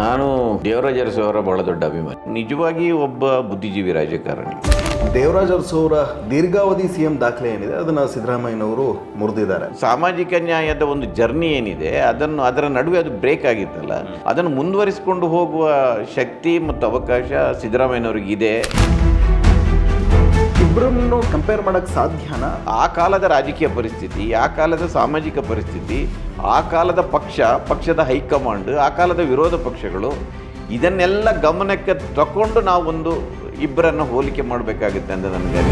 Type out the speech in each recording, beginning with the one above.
ನಾನು ದೇವರಾಜ ಅರಸು ಅವರ ಬಹಳ ದೊಡ್ಡ ಅಭಿಮಾನಿ. ನಿಜವಾಗಿ ಒಬ್ಬ ಬುದ್ಧಿಜೀವಿ ರಾಜಕಾರಣಿ. ದೇವರಾಜ ಅರಸು ಅವರ ದೀರ್ಘಾವಧಿ ಸಿಎಂ ದಾಖಲೆ ಏನಿದೆ ಅದನ್ನು ಸಿದ್ದರಾಮಯ್ಯನವರು ಮುರಿದಿದ್ದಾರೆ. ಸಾಮಾಜಿಕ ನ್ಯಾಯದ ಒಂದು ಜರ್ನಿ ಏನಿದೆ ಅದರ ನಡುವೆ ಅದು ಬ್ರೇಕ್ ಆಗಿತ್ತಲ್ಲ, ಅದನ್ನು ಮುಂದುವರಿಸಿಕೊಂಡು ಹೋಗುವ ಶಕ್ತಿ ಮತ್ತು ಅವಕಾಶ ಸಿದ್ದರಾಮಯ್ಯನವ್ರಿಗೆ ಇದೆ. ಇಬ್ಬರನ್ನು ಕಂಪೇರ್ ಮಾಡೋಕ್ಕೆ ಸಾಧ್ಯನಾ? ಆ ಕಾಲದ ರಾಜಕೀಯ ಪರಿಸ್ಥಿತಿ, ಆ ಕಾಲದ ಸಾಮಾಜಿಕ ಪರಿಸ್ಥಿತಿ, ಆ ಕಾಲದ ಪಕ್ಷದ ಹೈಕಮಾಂಡ್, ಆ ಕಾಲದ ವಿರೋಧ ಪಕ್ಷಗಳು, ಇದನ್ನೆಲ್ಲ ಗಮನಕ್ಕೆ ತಗೊಂಡು ನಾವು ಒಂದು ಇಬ್ಬರನ್ನು ಹೋಲಿಕೆ ಮಾಡಬೇಕಾಗುತ್ತೆ ಅಂತ ನನಗೆ.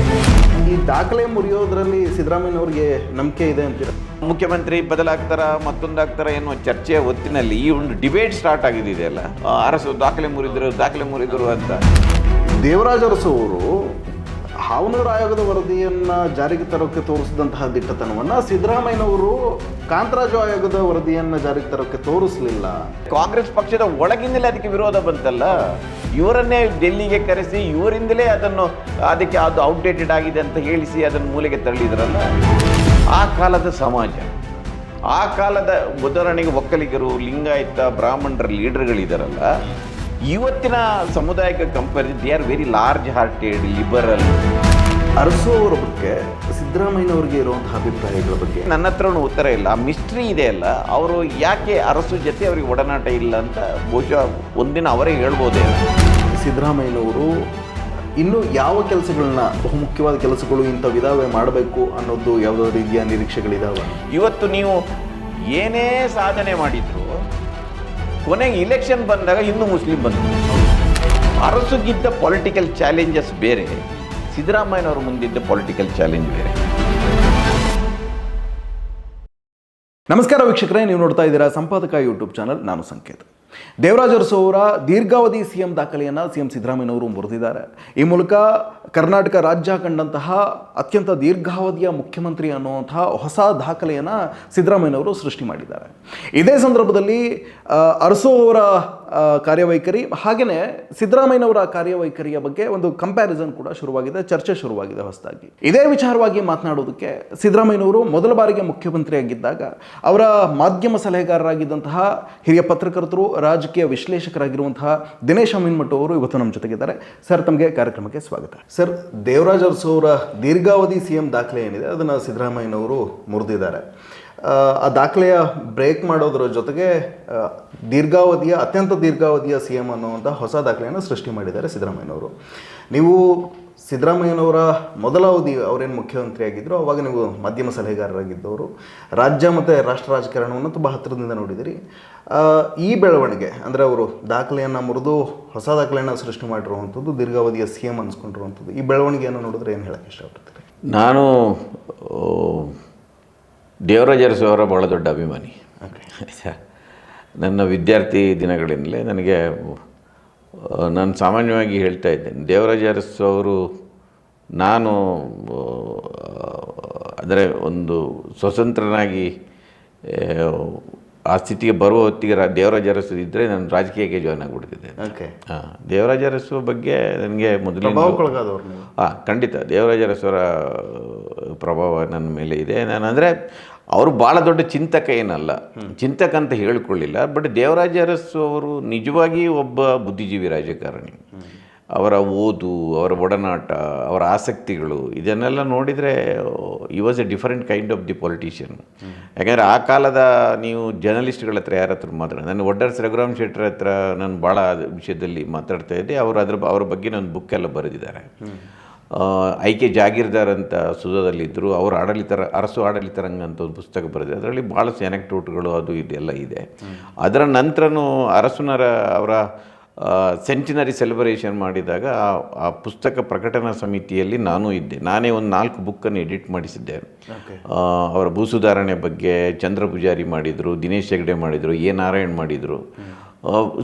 ಈ ದಾಖಲೆ ಮುರಿಯೋದ್ರಲ್ಲಿ ಸಿದ್ದರಾಮಯ್ಯನವ್ರಿಗೆ ನಂಬಿಕೆ ಇದೆ ಅಂತೀರ? ಮುಖ್ಯಮಂತ್ರಿ ಬದಲಾಗ್ತಾರ, ಮತ್ತೊಂದಾಗ್ತಾರ ಎನ್ನುವ ಚರ್ಚೆಯ ಹೊತ್ತಿನಲ್ಲಿ ಈ ಒಂದು ಡಿಬೇಟ್ ಸ್ಟಾರ್ಟ್ ಆಗಿದೆಯಲ್ಲ, ಅರಸು ದಾಖಲೆ ಮುರಿದರು ಅಂತ. ದೇವರಾಜ ಅರಸು ಅವರು ಹಾವನೂರು ಆಯೋಗದ ವರದಿಯನ್ನು ಜಾರಿಗೆ ತರೋಕ್ಕೆ ತೋರಿಸಿದಂತಹ ದಿಟ್ಟತನವನ್ನು ಸಿದ್ದರಾಮಯ್ಯನವರು ಕಾಂತರಾಜು ಆಯೋಗದ ವರದಿಯನ್ನು ಜಾರಿಗೆ ತರೋಕ್ಕೆ ತೋರಿಸಲಿಲ್ಲ. ಕಾಂಗ್ರೆಸ್ ಪಕ್ಷದ ಒಳಗಿಂದಲೇ ಅದಕ್ಕೆ ವಿರೋಧ ಬಂತಲ್ಲ, ಇವರನ್ನೇ ಡೆಲ್ಲಿಗೆ ಕರೆಸಿ ಇವರಿಂದಲೇ ಅದಕ್ಕೆ ಅದು ಔಟ್ಡೇಟೆಡ್ ಆಗಿದೆ ಅಂತ ಹೇಳಿಸಿ ಅದನ್ನು ಮೂಲೆಗೆ ತಳ್ಳಿದ್ರಲ್ಲ. ಆ ಕಾಲದ ಸಮಾಜ, ಆ ಕಾಲದ ಉದಾಹರಣೆಗೆ ಒಕ್ಕಲಿಗರು, ಲಿಂಗಾಯತ, ಬ್ರಾಹ್ಮಣರ ಲೀಡರ್ಗಳಿದಾರಲ್ಲ, ಇವತ್ತಿನ ಸಮುದಾಯಕ್ಕೆ compare they are very large hearted, liberal. Arasu ಅವರ ಬಗ್ಗೆ ಸಿದ್ದರಾಮಯ್ಯನವ್ರಿಗೆ ಇರುವಂತಹ ಅಭಿಪ್ರಾಯಗಳ ಬಗ್ಗೆ ನನ್ನ ಹತ್ರನೂ ಉತ್ತರ ಇಲ್ಲ. ಆ ಮಿಸ್ಟ್ರಿ ಇದೆ ಅಲ್ಲ, ಅವರು ಯಾಕೆ ಅರಸು ಜೊತೆ ಅವರಿಗೆ ಒಡನಾಟ ಇಲ್ಲ ಅಂತ ಬಹುಶಃ ಒಂದಿನ ಅವರೇ ಹೇಳ್ಬೋದೇ. ಸಿದ್ದರಾಮಯ್ಯನವರು ಇನ್ನೂ ಯಾವ ಕೆಲಸಗಳನ್ನ, ಬಹುಮುಖ್ಯವಾದ ಕೆಲಸಗಳು ಇಂಥವಿದಾವೆ ಮಾಡಬೇಕು ಅನ್ನೋದು ಯಾವುದೋ ರೀತಿಯ ನಿರೀಕ್ಷೆಗಳಿದಾವೆ? ಇವತ್ತು ನೀವು ಏನೇ ಸಾಧನೆ ಮಾಡಿದ್ರು ಕೊನೆಗೆ ಇಲೆಕ್ಷನ್ ಬಂದಾಗ ಹಿಂದೂ ಮುಸ್ಲಿಂ ಬಂದರು. ಅರಸುಗಿದ್ದ ಪೊಲಿಟಿಕಲ್ ಚಾಲೆಂಜಸ್ ಬೇರೆ, ಸಿದ್ದರಾಮಯ್ಯನವರು ಮುಂದಿದ್ದ ಪೊಲಿಟಿಕಲ್ ಚಾಲೆಂಜ್ ಬೇರೆ. ನಮಸ್ಕಾರ ವೀಕ್ಷಕರೇ, ನೀವು ನೋಡ್ತಾ ಇದ್ದೀರಾ ಸಂಪಾದಕ ಯೂಟ್ಯೂಬ್ ಚಾನಲ್. ನಾನು ಸಂಕೇತ್. ದೇವರಾಜ ಅರಸು ಅವರ ದೀರ್ಘಾವಧಿ ಸಿಎಂ ದಾಖಲೆಯನ್ನು ಸಿಎಂ ಸಿದ್ದರಾಮಯ್ಯನವರು ಮುರಿದಿದ್ದಾರೆ. ಈ ಮೂಲಕ ಕರ್ನಾಟಕ ರಾಜ್ಯ ಕಂಡಂತಹ ಅತ್ಯಂತ ದೀರ್ಘಾವಧಿಯ ಮುಖ್ಯಮಂತ್ರಿ ಅನ್ನುವಂತಹ ಹೊಸ ದಾಖಲೆಯನ್ನು ಸಿದ್ದರಾಮಯ್ಯನವರು ಸೃಷ್ಟಿ ಮಾಡಿದ್ದಾರೆ. ಇದೇ ಸಂದರ್ಭದಲ್ಲಿ ಅರಸು ಅವರ ಕಾರ್ಯವೈಖರಿ ಹಾಗೆಯೇ ಸಿದ್ದರಾಮಯ್ಯನವರ ಕಾರ್ಯವೈಖರಿಯ ಬಗ್ಗೆ ಒಂದು ಕಂಪ್ಯಾರಿಸನ್ ಕೂಡ ಶುರುವಾಗಿದೆ, ಚರ್ಚೆ ಶುರುವಾಗಿದೆ ಹೊಸದಾಗಿ. ಇದೇ ವಿಚಾರವಾಗಿ ಮಾತನಾಡೋದಕ್ಕೆ ಸಿದ್ದರಾಮಯ್ಯನವರು ಮೊದಲ ಬಾರಿಗೆ ಮುಖ್ಯಮಂತ್ರಿಯಾಗಿದ್ದಾಗ ಅವರ ಮಾಧ್ಯಮ ಸಲಹೆಗಾರರಾಗಿದ್ದಂತಹ ಹಿರಿಯ ಪತ್ರಕರ್ತರು, ರಾಜಕೀಯ ವಿಶ್ಲೇಷಕರಾಗಿರುವಂತಹ ದಿನೇಶ್ ಅಮೀನ್ಮಠ್ ಅವರು ಇವತ್ತು ನಮ್ಮ ಜೊತೆಗಿದ್ದಾರೆ. ಸರ್, ತಮಗೆ ಕಾರ್ಯಕ್ರಮಕ್ಕೆ ಸ್ವಾಗತ. ಸರ್, ದೇವರಾಜ ಅರಸು ಅವರ ದೀರ್ಘಾವಧಿ ಸಿಎಂ ದಾಖಲೆ ಏನಿದೆ ಅದನ್ನು ಸಿದ್ದರಾಮಯ್ಯನವರು ಮುರಿದಿದ್ದಾರೆ. ಆ ದಾಖಲೆಯ ಬ್ರೇಕ್ ಮಾಡೋದ್ರ ಜೊತೆಗೆ ಅತ್ಯಂತ ದೀರ್ಘಾವಧಿಯ ಸಿ ಎಂ ಅನ್ನುವಂಥ ಹೊಸ ದಾಖಲೆಯನ್ನು ಸೃಷ್ಟಿ ಮಾಡಿದ್ದಾರೆ ಸಿದ್ದರಾಮಯ್ಯನವರು. ನೀವು ಸಿದ್ದರಾಮಯ್ಯನವರ ಮೊದಲ ಅವಧಿ ಅವರೇನು ಮುಖ್ಯಮಂತ್ರಿ ಆಗಿದ್ದರು ಆವಾಗ ನೀವು ಮಾಧ್ಯಮ ಸಲಹೆಗಾರರಾಗಿದ್ದವರು, ರಾಜ್ಯ ಮತ್ತು ರಾಷ್ಟ್ರ ರಾಜಕಾರಣವನ್ನು ತುಂಬ ಹತ್ತಿರದಿಂದ ನೋಡಿದಿರಿ. ಈ ಬೆಳವಣಿಗೆ ಅಂದರೆ ಅವರು ದಾಖಲೆಯನ್ನು ಮುರಿದು ಹೊಸ ದಾಖಲೆಯನ್ನು ಸೃಷ್ಟಿ ಮಾಡಿರುವಂಥದ್ದು, ದೀರ್ಘಾವಧಿಯ ಸಿ ಎಂ ಅನಿಸ್ಕೊಂಡಿರುವಂಥದ್ದು, ಈ ಬೆಳವಣಿಗೆಯನ್ನು ನೋಡಿದ್ರೆ ಏನು ಹೇಳೋಕ್ಕೆ ಇಷ್ಟಪಡ್ತೀರಿ? ನಾನು ದೇವರಾಜ ಅರಸು ಅವರ ಬಹಳ ದೊಡ್ಡ ಅಭಿಮಾನಿ. ನನ್ನ ವಿದ್ಯಾರ್ಥಿ ದಿನಗಳಿಂದಲೇ ನಾನು ಸಾಮಾನ್ಯವಾಗಿ ಹೇಳ್ತಾ ಇದ್ದೇನೆ, ದೇವರಾಜ ಅರಸು ಅವರು ಅಂದರೆ ಒಂದು ಸ್ವತಂತ್ರನಾಗಿ ಆ ಸ್ಥಿತಿಗೆ ಬರುವ ಹೊತ್ತಿಗೆ ದೇವರಾಜ ಅರಸು ಇದ್ದರೆ ನಾನು ರಾಜಕೀಯಕ್ಕೆ ಜಾಯ್ನ್ ಆಗಿಬಿಡ್ತಿದ್ದೆ. ದೇವರಾಜ ಅರಸು ಬಗ್ಗೆ ನನಗೆ ಮೊದಲಿನ ಖಂಡಿತ ದೇವರಾಜ ಅರಸವರ ಪ್ರಭಾವ ನನ್ನ ಮೇಲೆ ಇದೆ. ಅಂದರೆ ಅವರು ಭಾಳ ದೊಡ್ಡ ಚಿಂತಕ ಏನಲ್ಲ, ಚಿಂತಕ ಅಂತ ಹೇಳಿಕೊಳ್ಳಿಲ್ಲ. ಬಟ್ ದೇವರಾಜ ಅರಸು ಅವರು ನಿಜವಾಗಿ ಒಬ್ಬ ಬುದ್ಧಿಜೀವಿ ರಾಜಕಾರಣಿ. ಅವರ ಓದು, ಅವರ ಒಡನಾಟ, ಅವರ ಆಸಕ್ತಿಗಳು ಇದನ್ನೆಲ್ಲ ನೋಡಿದರೆ ಈ was A different kind of the politician. ಯಾಕೆಂದರೆ ಆ ಕಾಲದ ನೀವು ಜರ್ನಲಿಸ್ಟ್ಗಳ ಹತ್ರ ಯಾರ ಹತ್ರ ನಾನು ಒಡ್ಡರ್ಸ್ ರಘುರಾಮ್ ಶೆಟ್ಟರ್ ಹತ್ರ ನಾನು ಭಾಳ ವಿಷಯದಲ್ಲಿ ಮಾತಾಡ್ತಾ ಇದ್ದೆ. ಅವ್ರ ಬಗ್ಗೆ ನನ್ನ ಬುಕ್ಕೆಲ್ಲ ಬರೆದಿದ್ದಾರೆ. ಐಕೆ ಜಾಗೀರ್ದಾರ್ ಅಂತ ಸುಧಾದಲ್ಲಿದ್ದರು, ಅವರು ಅರಸು ಆಡಳಿತ ರಂಗ ಅಂತ ಒಂದು ಪುಸ್ತಕ ಬರೆದಿದೆ. ಅದರಲ್ಲಿ ಭಾಳಷ್ಟು ಎನೆಕ್ಟೋಟ್ಗಳು ಅದು ಇದೆಲ್ಲ ಇದೆ. ಅದರ ನಂತರನೂ ಅವರ ಸೆಂಟಿನರಿ ಸೆಲೆಬ್ರೇಷನ್ ಮಾಡಿದಾಗ ಆ ಪುಸ್ತಕ ಪ್ರಕಟಣಾ ಸಮಿತಿಯಲ್ಲಿ ನಾನೇ ಒಂದು 4 ಬುಕ್ಕನ್ನು ಎಡಿಟ್ ಮಾಡಿಸಿದ್ದೆ. ಅವರ ಭೂಸುಧಾರಣೆ ಬಗ್ಗೆ ಚಂದ್ರ ಪೂಜಾರಿ ಮಾಡಿದರು, ದಿನೇಶ್ ಹೆಗ್ಡೆ ಮಾಡಿದರು, ಎ ನಾರಾಯಣ್ ಮಾಡಿದರು.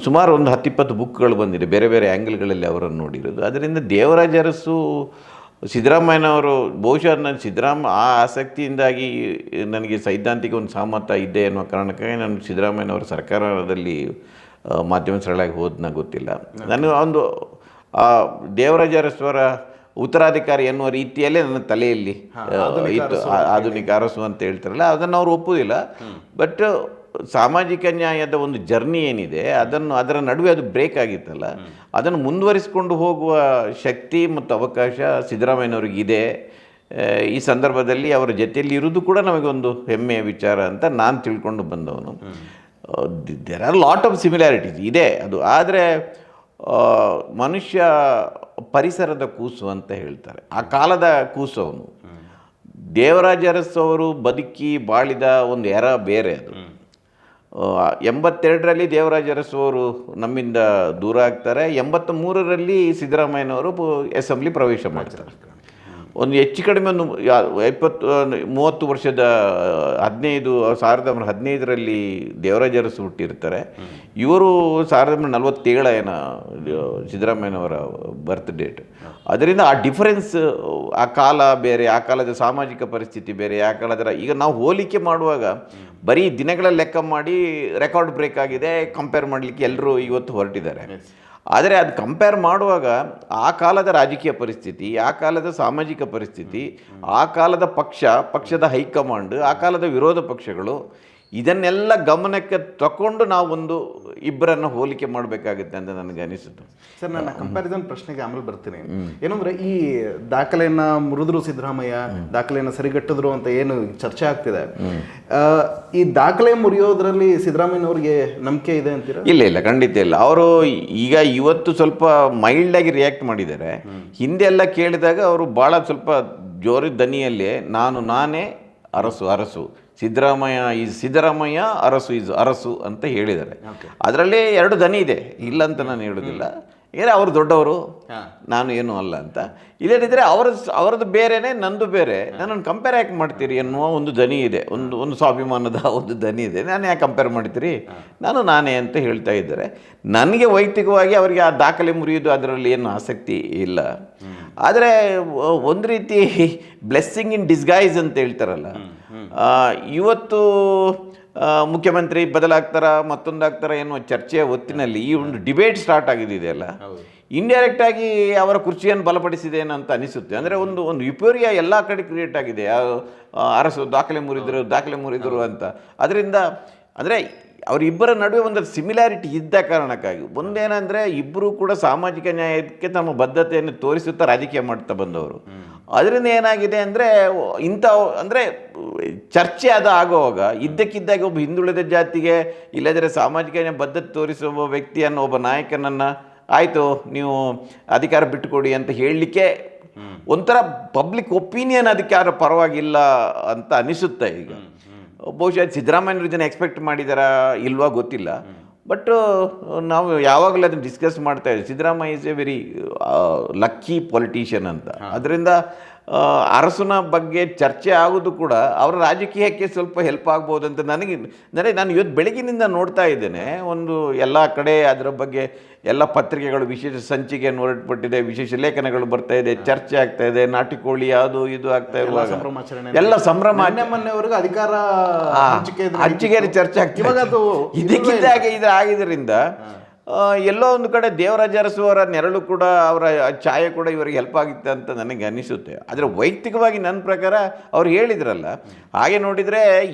ಸುಮಾರು ಒಂದು 10-20 ಬುಕ್ಗಳು ಬಂದಿದೆ, ಬೇರೆ ಬೇರೆ ಆ್ಯಂಗಲ್ಗಳಲ್ಲಿ ಅವರನ್ನು ನೋಡಿರೋದು. ಅದರಿಂದ ದೇವರಾಜ ಅರಸು ಸಿದ್ದರಾಮಯ್ಯನವರು ಬಹುಶಃ ಆ ಆಸಕ್ತಿಯಿಂದಾಗಿ ನನಗೆ ಸೈದ್ಧಾಂತಿಕ ಒಂದು ಸಹಮತ ಇದೆ ಅನ್ನೋ ಕಾರಣಕ್ಕಾಗಿ ನಾನು ಸಿದ್ದರಾಮಯ್ಯನವರ ಸರ್ಕಾರದಲ್ಲಿ ಮಾಧ್ಯಮ ಸರಳಾಗಿ ಹೋದ್ನ ಗೊತ್ತಿಲ್ಲ. ನನಗೆ ಒಂದು ದೇವರಾಜ ಅರಸುವರ ಉತ್ತರಾಧಿಕಾರಿ ಎನ್ನುವ ರೀತಿಯಲ್ಲೇ ನನ್ನ ತಲೆಯಲ್ಲಿ ಇತ್ತು. ಆಧುನಿಕ ಅರಸು ಅಂತ ಹೇಳ್ತಾರಲ್ಲ, ಅದನ್ನು ಅವರು ಒಪ್ಪುವುದಿಲ್ಲ. ಬಟ್ ಸಾಮಾಜಿಕ ನ್ಯಾಯದ ಒಂದು ಜರ್ನಿ ಏನಿದೆ ಅದರ ನಡುವೆ ಅದು ಬ್ರೇಕ್ ಆಗಿತ್ತಲ್ಲ, ಅದನ್ನು ಮುಂದುವರಿಸಿಕೊಂಡು ಹೋಗುವ ಶಕ್ತಿ ಮತ್ತು ಅವಕಾಶ ಸಿದ್ದರಾಮಯ್ಯನವ್ರಿಗಿದೆ. ಈ ಸಂದರ್ಭದಲ್ಲಿ ಅವರ ಜೊತೆಯಲ್ಲಿ ಇರೋದು ಕೂಡ ನಮಗೊಂದು ಹೆಮ್ಮೆಯ ವಿಚಾರ ಅಂತ ನಾನು ತಿಳ್ಕೊಂಡು ಬಂದವನು. There are lot of similarities ಇದೆ ಅದು. ಆದರೆ ಮನುಷ್ಯ ಪರಿಸರದ ಕೂಸು ಅಂತ ಹೇಳ್ತಾರೆ, ಆ ಕಾಲದ ಕೂಸು ಅವನು. ದೇವರಾಜ ಅರಸು ಅವರು ಬದುಕಿ ಬಾಳಿದ ಒಂದು ಎರ ಬೇರೆ ಅದು. 82ರಲ್ಲಿ ದೇವರಾಜ ಅರಸು ಅವರು ನಮ್ಮಿಂದ ದೂರ ಆಗ್ತಾರೆ. 83ರಲ್ಲಿ ಸಿದ್ದರಾಮಯ್ಯನವರು ಅಸೆಂಬ್ಲಿ ಪ್ರವೇಶ ಮಾಡ್ತಾರೆ. ಒಂದು ಹೆಚ್ಚು ಕಡಿಮೆ ಒಂದು 30 ವರ್ಷದ 2015ರಲ್ಲಿ ದೇವರಾಜ ಅರಸು ಹುಟ್ಟಿರ್ತಾರೆ. ಇವರು 1947 ಏನೋ ಸಿದ್ದರಾಮಯ್ಯನವರ ಬರ್ತ್ ಡೇಟ್. ಅದರಿಂದ ಆ ಡಿಫರೆನ್ಸ್, ಆ ಕಾಲ ಬೇರೆ, ಆ ಕಾಲದ ಸಾಮಾಜಿಕ ಪರಿಸ್ಥಿತಿ ಬೇರೆ, ಆ ಕಾಲದ ಈಗ ನಾವು ಹೋಲಿಕೆ ಮಾಡುವಾಗ ಬರೀ ದಿನಗಳ ಲೆಕ್ಕ ಮಾಡಿ ರೆಕಾರ್ಡ್ ಬ್ರೇಕ್ ಆಗಿದೆ ಕಂಪೇರ್ ಮಾಡಲಿಕ್ಕೆ ಎಲ್ಲರೂ ಇವತ್ತು ಹೊರಟಿದ್ದಾರೆ. ಆದರೆ ಅದು ಕಂಪೇರ್ ಮಾಡುವಾಗ ಆ ಕಾಲದ ರಾಜಕೀಯ ಪರಿಸ್ಥಿತಿ, ಆ ಕಾಲದ ಸಾಮಾಜಿಕ ಪರಿಸ್ಥಿತಿ, ಆ ಕಾಲದ ಪಕ್ಷದ ಹೈಕಮಾಂಡ್, ಆ ಕಾಲದ ವಿರೋಧ ಪಕ್ಷಗಳು, ಇದನ್ನೆಲ್ಲ ಗಮನಕ್ಕೆ ತಗೊಂಡು ನಾವು ಒಂದು ಇಬ್ಬರನ್ನು ಹೋಲಿಕೆ ಮಾಡಬೇಕಾಗುತ್ತೆ ಅಂತ ನನಗೆ ಅನಿಸುತ್ತೆ. ಸರ್, ನನ್ನ ಕಂಪ್ಯಾರಿಸನ್ ಪ್ರಶ್ನೆಗೆ ಆಮೇಲೆ ಬರ್ತೀನಿ. ಏನಂದ್ರೆ ಈ ದಾಖಲೆಯನ್ನ ಮುರಿದ್ರು ಸಿದ್ದರಾಮಯ್ಯ, ದಾಖಲೆಯನ್ನ ಸರಿಗಟ್ಟಿದ್ರು ಅಂತ ಏನು ಚರ್ಚೆ ಆಗ್ತಿದೆ, ಈ ದಾಖಲೆ ಮುರಿಯೋದ್ರಲ್ಲಿ ಸಿದ್ದರಾಮಯ್ಯನವ್ರಿಗೆ ನಂಬಿಕೆ ಇದೆ ಅಂತೀರಾ? ಇಲ್ಲ, ಖಂಡಿತ ಇಲ್ಲ. ಅವರು ಈಗ ಇವತ್ತು ಸ್ವಲ್ಪ ಮೈಲ್ಡ್ ಆಗಿ ರಿಯಾಕ್ಟ್ ಮಾಡಿದ್ದಾರೆ. ಹಿಂದೆ ಎಲ್ಲ ಕೇಳಿದಾಗ ಅವರು ಭಾಳ ಸ್ವಲ್ಪ ಜೋರು ದನಿಯಲ್ಲೇ ನಾನೇ ಅರಸು ಸಿದ್ದರಾಮಯ್ಯ ಅರಸು ಅಂತ ಹೇಳಿದ್ದಾರೆ. ಅದರಲ್ಲಿ 2 ದನಿ ಇದೆ, ಇಲ್ಲ ಅಂತ ನಾನು ಹೇಳೋದಿಲ್ಲ. ಏನೇ ಅವರು ದೊಡ್ಡವರು, ನಾನು ಏನೂ ಅಲ್ಲ ಅಂತ. ಇಲ್ಲದಿದ್ದರೆ ಅವರದ್ದು ಬೇರೆನೇ, ನಂದು ಬೇರೆ, ನನ್ನನ್ನು ಕಂಪೇರ್ ಯಾಕೆ ಮಾಡ್ತೀರಿ ಎನ್ನುವ ಒಂದು ದನಿ ಇದೆ, ಒಂದು ಸ್ವಾಭಿಮಾನದ ಒಂದು ದನಿ ಇದೆ. ನಾನು ಯಾಕೆ ಕಂಪೇರ್ ಮಾಡ್ತೀರಿ, ನಾನೇ ಅಂತ ಹೇಳ್ತಾ ಇದ್ದಾರೆ. ನನಗೆ ವೈಯಕ್ತಿಕವಾಗಿ ಅವರಿಗೆ ಆ ದಾಖಲೆ ಮುರಿಯೋದು ಅದರಲ್ಲಿ ಏನು ಆಸಕ್ತಿ ಇಲ್ಲ. ಆದರೆ ಒಂದು ರೀತಿ ಬ್ಲೆಸ್ಸಿಂಗ್ ಇನ್ ಡಿಸ್ಗೈಸ್ ಅಂತ ಹೇಳ್ತಾರಲ್ಲ, ಇವತ್ತು ಮುಖ್ಯಮಂತ್ರಿ ಬದಲಾಗ್ತಾರ ಮತ್ತೊಂದಾಗ್ತಾರ ಎನ್ನುವ ಚರ್ಚೆಯ ಹೊತ್ತಿನಲ್ಲಿ ಈ ಒಂದು ಡಿಬೇಟ್ ಸ್ಟಾರ್ಟ್ ಆಗಿದೆಯಲ್ಲ, ಇಂಡೈರೆಕ್ಟ್ ಆಗಿ ಅವರ ಕುರ್ಚಿಯನ್ನು ಬಲಪಡಿಸಿದೆ ಅಂತ ಅನಿಸುತ್ತೆ. ಅಂದರೆ ಒಂದು ಯುಪೋರಿಯಾ ಎಲ್ಲ ಕಡೆ ಕ್ರಿಯೇಟ್ ಆಗಿದೆ, ಅರಸು ದಾಖಲೆ ಮುರಿದರು ಅಂತ. ಅದರಿಂದ ಅಂದರೆ ಅವರಿಬ್ಬರ ನಡುವೆ ಒಂದು ಸಿಮಿಲ್ಯಾರಿಟಿ ಇದ್ದ ಕಾರಣಕ್ಕಾಗಿ, ಒಂದೇನೆಂದರೆ ಇಬ್ಬರು ಕೂಡ ಸಾಮಾಜಿಕ ನ್ಯಾಯಕ್ಕೆ ತಮ್ಮ ಬದ್ಧತೆಯನ್ನು ತೋರಿಸುತ್ತಾ ರಾಜಕೀಯ ಮಾಡ್ತಾ ಬಂದವರು. ಅದರಿಂದ ಏನಾಗಿದೆ ಅಂದರೆ ಅಂದರೆ ಚರ್ಚೆ ಅದು ಆಗುವಾಗ ಇದ್ದಕ್ಕಿದ್ದಾಗ ಒಬ್ಬ ಹಿಂದುಳಿದ ಜಾತಿಗೆ ಇಲ್ಲದ್ರೆ ಸಾಮಾಜಿಕ ನ್ಯಾಯ ಬದ್ಧತೆ ತೋರಿಸುವ ವ್ಯಕ್ತಿಯನ್ನು, ಒಬ್ಬ ನಾಯಕನನ್ನು ಆಯಿತು ನೀವು ಅಧಿಕಾರ ಬಿಟ್ಟುಕೊಡಿ ಅಂತ ಹೇಳಲಿಕ್ಕೆ ಒಂಥರ ಪಬ್ಲಿಕ್ ಒಪಿನಿಯನ್ ಅದಕ್ಕೆ ಯಾರು ಪರವಾಗಿಲ್ಲ ಅಂತ ಅನಿಸುತ್ತೆ. ಈಗ ಬಹುಶಃ ಸಿದ್ದರಾಮಯ್ಯನವ್ರ ಜನ ಎಕ್ಸ್ಪೆಕ್ಟ್ ಮಾಡಿದಾರಾ ಇಲ್ವಾ ಗೊತ್ತಿಲ್ಲ. ಬಟ್ ನಾವು ಯಾವಾಗಲೂ ಅದನ್ನು ಡಿಸ್ಕಸ್ ಮಾಡ್ತಾ ಇದ್ದೀವಿ, Siddaramaiah is A very lucky politician ಅಂತ. ಅದರಿಂದ ಅರಸನ ಬಗ್ಗೆ ಚರ್ಚೆ ಆಗೋದು ಕೂಡ ಅವರ ರಾಜಕೀಯಕ್ಕೆ ಸ್ವಲ್ಪ ಹೆಲ್ಪ್ ಆಗ್ಬೋದು ಅಂತ ನಾನು ಇವತ್ತು ಬೆಳಗಿನಿಂದ ನೋಡ್ತಾ ಇದ್ದೇನೆ. ಒಂದು ಎಲ್ಲ ಕಡೆ ಅದರ ಬಗ್ಗೆ ಎಲ್ಲ ಪತ್ರಿಕೆಗಳು ವಿಶೇಷ ಸಂಚಿಕೆಯನ್ನು ಹೊರಟುಪಟ್ಟಿದೆ, ವಿಶೇಷ ಲೇಖನಗಳು ಬರ್ತಾ ಇದೆ, ಚರ್ಚೆ ಆಗ್ತಾ ಇದೆ, ನಾಟಿಕೋಳಿ ಅದು ಇದು ಆಗ್ತಾ ಇರುವಾಗ ಎಲ್ಲ ಸಂಭ್ರಮ. ಮೊನ್ನೆವರೆಗೂ ಅಧಿಕಾರ ಹಂಚಿಕೆಯಲ್ಲಿ ಚರ್ಚೆ ಆಗ್ತಿದೆ. ಇದಕ್ಕಿದ್ದಾಗೆ ಇದು ಆಗಿದ್ದರಿಂದ ಎಲ್ಲೋ ಒಂದು ಕಡೆ ದೇವರಾಜ ಅರಸು ಅವರ ನೆರಳು ಕೂಡ, ಅವರ ಛಾಯೆ ಕೂಡ ಇವರಿಗೆ ಹೆಲ್ಪ್ ಆಗಿತ್ತು ಅಂತ ನನಗೆ ಅನಿಸುತ್ತೆ. ಆದರೆ ವೈಯಕ್ತಿಕವಾಗಿ ನನ್ನ ಪ್ರಕಾರ ಅವ್ರು ಹೇಳಿದ್ರಲ್ಲ, ಹಾಗೆ ನೋಡಿದರೆ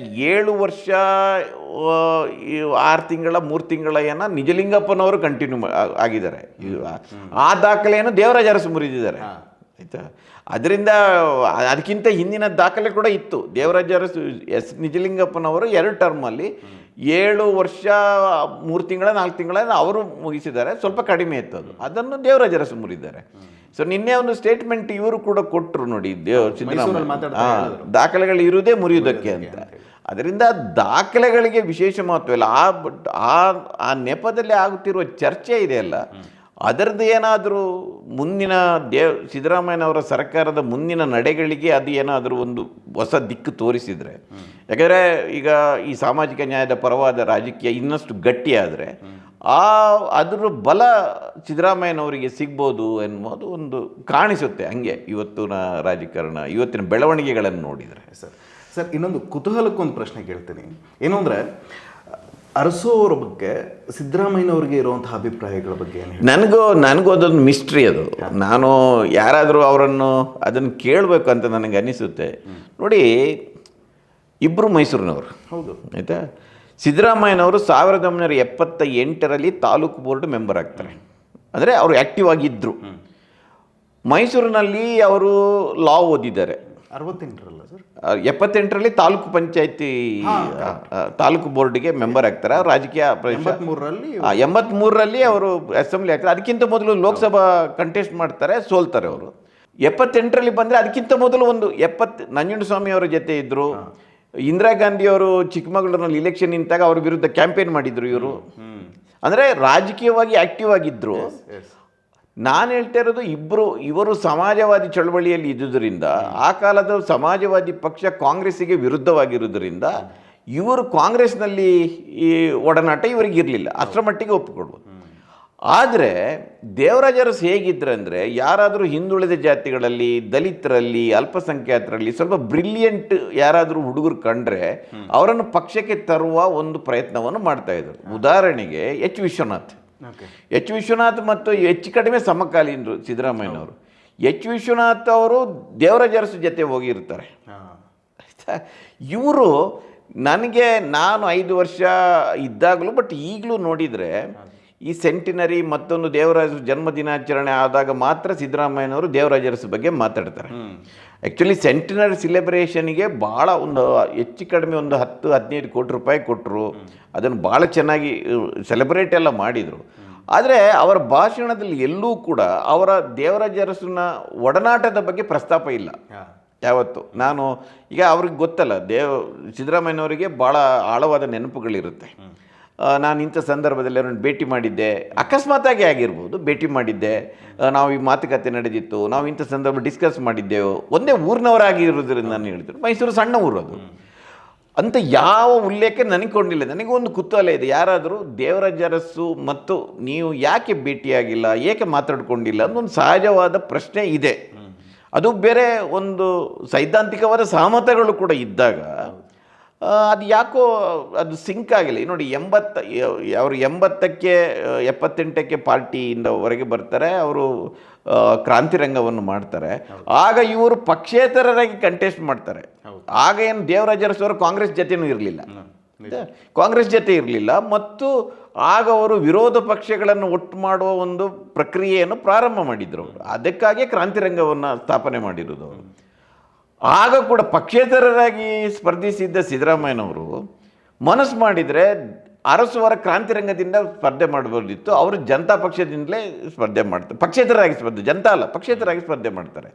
7 ವರ್ಷ 6 ತಿಂಗಳ 3 ತಿಂಗಳ ಏನೋ ನಿಜಲಿಂಗಪ್ಪನವರು ಕಂಟಿನ್ಯೂ ಆಗಿದ್ದಾರೆ. ಆ ದಾಖಲೆಯನ್ನು ದೇವರಾಜ ಅರಸು ಮುರಿದಿದ್ದಾರೆ, ಆಯಿತಾ. ಅದರಿಂದ ಅದಕ್ಕಿಂತ ಹಿಂದಿನ ದಾಖಲೆ ಕೂಡ ಇತ್ತು. ದೇವರಾಜ ಅರಸು ನಿಜಲಿಂಗಪ್ಪನವರು 2 ಟರ್ಮಲ್ಲಿ 7 ವರ್ಷ 3 ತಿಂಗಳ 4 ತಿಂಗಳ ಅವರು ಮುಗಿಸಿದ್ದಾರೆ. ಸ್ವಲ್ಪ ಕಡಿಮೆ ಇತ್ತು ಅದು, ಅದನ್ನು ದೇವರಾಜ ಅರಸು ಮುರಿದ್ದಾರೆ. ಸೊ ನಿನ್ನೆ ಒಂದು ಸ್ಟೇಟ್ಮೆಂಟ್ ಇವರು ಕೂಡ ಕೊಟ್ಟರು ನೋಡಿ, ಸಿದ್ದರಾಮಯ್ಯ ದಾಖಲೆಗಳು ಇರುವುದೇ ಮುರಿಯುವುದಕ್ಕೆ ಅಂತ. ಅದರಿಂದ ದಾಖಲೆಗಳಿಗೆ ವಿಶೇಷ ಮಹತ್ವ ಇಲ್ಲ. ಆ ನೆಪದಲ್ಲಿ ಆಗುತ್ತಿರುವ ಚರ್ಚೆ ಇದೆಯಲ್ಲ, ಅದರದ್ದು ಏನಾದರೂ ಮುಂದಿನ ಸಿದ್ದರಾಮಯ್ಯನವರ ಸರ್ಕಾರದ ಮುಂದಿನ ನಡೆಗಳಿಗೆ ಅದು ಏನಾದರೂ ಒಂದು ಹೊಸ ದಿಕ್ಕು ತೋರಿಸಿದರೆ, ಯಾಕಂದರೆ ಈಗ ಈ ಸಾಮಾಜಿಕ ನ್ಯಾಯದ ಪರವಾದ ರಾಜಕೀಯ ಇನ್ನಷ್ಟು ಗಟ್ಟಿಯಾದರೆ ಅದರ ಬಲ ಸಿದ್ದರಾಮಯ್ಯನವರಿಗೆ ಸಿಗ್ಬೋದು ಎನ್ನುವುದು ಒಂದು ಕಾಣಿಸುತ್ತೆ. ಹಂಗೆ ಇವತ್ತಿನ ರಾಜಕಾರಣ, ಇವತ್ತಿನ ಬೆಳವಣಿಗೆಗಳನ್ನು ನೋಡಿದರೆ. ಸರ್, ಇನ್ನೊಂದು ಕುತೂಹಲಕ್ಕೊಂದು ಪ್ರಶ್ನೆ ಕೇಳ್ತೀನಿ. ಏನು ಅಂದರೆ, ಅರಸು ಅವರ ಬಗ್ಗೆ ಸಿದ್ದರಾಮಯ್ಯನವ್ರಿಗೆ ಇರುವಂತಹ ಅಭಿಪ್ರಾಯಗಳ ಬಗ್ಗೆ ನನಗೂ ಅದೊಂದು ಮಿಸ್ಟ್ರಿ. ಅದು ನಾನು ಯಾರಾದರೂ ಅವರನ್ನು ಅದನ್ನು ಕೇಳಬೇಕು ಅಂತ ನನಗೆ ಅನಿಸುತ್ತೆ. ನೋಡಿ, ಇಬ್ಬರು ಮೈಸೂರಿನವರು, ಹೌದು, ಆಯಿತಾ. ಸಿದ್ದರಾಮಯ್ಯನವರು 1978ರಲ್ಲಿ ತಾಲೂಕು ಬೋರ್ಡ್ ಮೆಂಬರ್ ಆಗ್ತಾರೆ. ಅಂದರೆ ಅವರು ಆ್ಯಕ್ಟಿವ್ ಆಗಿದ್ದರು. ಮೈಸೂರಿನಲ್ಲಿ ಅವರು ಲಾ ಓದಿದ್ದಾರೆ. 78ರಲ್ಲಿ ತಾಲೂಕು ಪಂಚಾಯತಿ ತಾಲೂಕು ಬೋರ್ಡ್ಗೆ ಮೆಂಬರ್ ಆಗ್ತಾರೆ. ಅವ್ರು ರಾಜಕೀಯ 83ರಲ್ಲಿ ಅವರು ಅಸೆಂಬ್ಲಿ ಆಗ್ತಾರೆ. ಅದಕ್ಕಿಂತ ಮೊದಲು ಲೋಕಸಭಾ ಕಂಟೆಸ್ಟ್ ಮಾಡ್ತಾರೆ, ಸೋಲ್ತಾರೆ ಅವರು. 78ರಲ್ಲಿ ಬಂದರೆ ಅದಕ್ಕಿಂತ ಮೊದಲು ನಂಜುಂಡಸ್ವಾಮಿ ಅವರ ಜೊತೆ ಇದ್ದರು. ಇಂದಿರಾ ಗಾಂಧಿ ಅವರು ಚಿಕ್ಕಮಗಳೂರಿನಲ್ಲಿ ಇಲೆಕ್ಷನ್ ನಿಂತಾಗ ಅವ್ರ ವಿರುದ್ಧ ಕ್ಯಾಂಪೇನ್ ಮಾಡಿದ್ರು ಇವರು. ಅಂದರೆ ರಾಜಕೀಯವಾಗಿ ಆ್ಯಕ್ಟಿವ್ ಆಗಿದ್ದರು. ನಾನು ಹೇಳ್ತಾ ಇರೋದು ಇವರು ಸಮಾಜವಾದಿ ಚಳವಳಿಯಲ್ಲಿ ಇದ್ದುದರಿಂದ, ಆ ಕಾಲದ ಸಮಾಜವಾದಿ ಪಕ್ಷ ಕಾಂಗ್ರೆಸ್ಸಿಗೆ ವಿರುದ್ಧವಾಗಿರುವುದರಿಂದ ಇವರು ಕಾಂಗ್ರೆಸ್ನಲ್ಲಿ ಈ ಒಡನಾಟ ಇವರಿಗೆ ಇರಲಿಲ್ಲ, ಅಷ್ಟರ ಮಟ್ಟಿಗೆ ಒಪ್ಪಿಕೊಡ್ಬೋದು. ಆದರೆ ದೇವರಾಜ ಅರಸು ಹೇಗಿದ್ರಂದರೆ, ಯಾರಾದರೂ ಹಿಂದುಳಿದ ಜಾತಿಗಳಲ್ಲಿ, ದಲಿತರಲ್ಲಿ, ಅಲ್ಪಸಂಖ್ಯಾತರಲ್ಲಿ ಸ್ವಲ್ಪ ಬ್ರಿಲಿಯಂಟ್ ಯಾರಾದರೂ ಹುಡುಗರು ಕಂಡ್ರೆ ಅವರನ್ನು ಪಕ್ಷಕ್ಕೆ ತರುವ ಒಂದು ಪ್ರಯತ್ನವನ್ನು ಮಾಡ್ತಾಯಿದ್ರು. ಉದಾಹರಣೆಗೆ ಎಚ್ ವಿಶ್ವನಾಥ್ ಮತ್ತು ಹೆಚ್ಚು ಕಡಿಮೆ ಸಮಕಾಲೀನರು ಸಿದ್ದರಾಮಯ್ಯನವರು. ಎಚ್ ವಿಶ್ವನಾಥ್ ಅವರು ದೇವರಾಜ ಅರಸು ಜೊತೆ ಹೋಗಿರ್ತಾರೆ. ಇವರು ನಾನು 5 ವರ್ಷ ಇದ್ದಾಗಲೂ, ಬಟ್ ಈಗಲೂ ನೋಡಿದರೆ ಈ ಸೆಂಟಿನರಿ ಮತ್ತೊಂದು ದೇವರಾಜ ಜನ್ಮದಿನಾಚರಣೆ ಆದಾಗ ಮಾತ್ರ ಸಿದ್ದರಾಮಯ್ಯನವರು ದೇವರಾಜ ಅರಸು ಬಗ್ಗೆ ಮಾತಾಡ್ತಾರೆ. ಆ್ಯಕ್ಚುಲಿ ಸೆಂಟಿನರಿ ಸೆಲೆಬ್ರೇಷನ್ಗೆ ಭಾಳ ಹೆಚ್ಚು ಕಡಿಮೆ 10-15 ಕೋಟಿ ರೂಪಾಯಿ ಕೊಟ್ಟರು. ಅದನ್ನು ಭಾಳ ಚೆನ್ನಾಗಿ ಸೆಲೆಬ್ರೇಟ್ ಎಲ್ಲ ಮಾಡಿದರು. ಆದರೆ ಅವರ ಭಾಷಣದಲ್ಲಿ ಎಲ್ಲೂ ಕೂಡ ಅವರ ದೇವರಾಜ ಅರಸನ ಒಡನಾಟದ ಬಗ್ಗೆ ಪ್ರಸ್ತಾಪ ಇಲ್ಲ ಯಾವತ್ತು. ಈಗ ಅವ್ರಿಗೆ ಗೊತ್ತಲ್ಲ, ಸಿದ್ದರಾಮಯ್ಯನವರಿಗೆ ಭಾಳ ಆಳವಾದ ನೆನಪುಗಳಿರುತ್ತೆ. ನಾನು ಇಂಥ ಸಂದರ್ಭದಲ್ಲಿ ಅವ್ರನ್ನ ಭೇಟಿ ಮಾಡಿದ್ದೆ, ಅಕಸ್ಮಾತಾಗಿ ಆಗಿರ್ಬೋದು, ಭೇಟಿ ಮಾಡಿದ್ದೆ, ನಾವು ಈ ಮಾತುಕತೆ ನಡೆದಿತ್ತು, ನಾವು ಇಂಥ ಸಂದರ್ಭ ಡಿಸ್ಕಸ್ ಮಾಡಿದ್ದೆವು, ಒಂದೇ ಊರಿನವರಾಗಿರೋದ್ರಿಂದ ನಾನು ಹೇಳಿದ್ರು. ಮೈಸೂರು ಸಣ್ಣ ಊರು ಅದು ಅಂತ ಯಾವ ಉಲ್ಲೇಖ ನನಗೊಂಡಿಲ್ಲ. ನನಗೊಂದು ಕುತೂಹಲ ಇದೆ, ಯಾರಾದರೂ ದೇವರಾಜ ಅರಸು ಮತ್ತು ನೀವು ಯಾಕೆ ಭೇಟಿಯಾಗಿಲ್ಲ, ಏಕೆ ಮಾತಾಡ್ಕೊಂಡಿಲ್ಲ ಅನ್ನೊಂದು ಸಹಜವಾದ ಪ್ರಶ್ನೆ ಇದೆ. ಅದು ಬೇರೆ ಒಂದು ಸೈದ್ಧಾಂತಿಕವಾದ ಸಹಮತಗಳು ಕೂಡ ಇದ್ದಾಗ ಅದು ಯಾಕೋ ಅದು ಸಿಂಕ್ ಆಗಿಲ್ಲ. ನೋಡಿ, 78ಕ್ಕೆ ಪಾರ್ಟಿಯಿಂದ ಹೊರಗೆ ಬರ್ತಾರೆ, ಅವರು ಕ್ರಾಂತಿರಂಗವನ್ನು ಮಾಡ್ತಾರೆ. ಆಗ ಇವರು ಪಕ್ಷೇತರರಾಗಿ ಕಂಟೆಸ್ಟ್ ಮಾಡ್ತಾರೆ. ಆಗ ಏನು ದೇವರಾಜ ಅರಸು ಅವರು ಕಾಂಗ್ರೆಸ್ ಜೊತೆನೂ ಇರಲಿಲ್ಲ, ಮತ್ತು ಆಗ ಅವರು ವಿರೋಧ ಪಕ್ಷಗಳನ್ನು ಒಟ್ಟು ಮಾಡುವ ಒಂದು ಪ್ರಕ್ರಿಯೆಯನ್ನು ಪ್ರಾರಂಭ ಮಾಡಿದರು. ಅದಕ್ಕಾಗಿ ಕ್ರಾಂತಿರಂಗವನ್ನು ಸ್ಥಾಪನೆ ಮಾಡಿರೋದು ಅವರು. ಆಗ ಕೂಡ ಪಕ್ಷೇತರರಾಗಿ ಸ್ಪರ್ಧಿಸಿದ್ದ ಸಿದ್ದರಾಮಯ್ಯನವರು ಮನಸ್ಸು ಮಾಡಿದರೆ ಅರಸುವರ ಕ್ರಾಂತಿರಂಗದಿಂದ ಸ್ಪರ್ಧೆ ಮಾಡಬಹುದಿತ್ತು. ಅವರು ಜನತಾ ಪಕ್ಷದಿಂದಲೇ ಸ್ಪರ್ಧೆ ಮಾಡ್ತಾರೆ, ಪಕ್ಷೇತರಾಗಿ ಸ್ಪರ್ಧೆ ಮಾಡ್ತಾರೆ.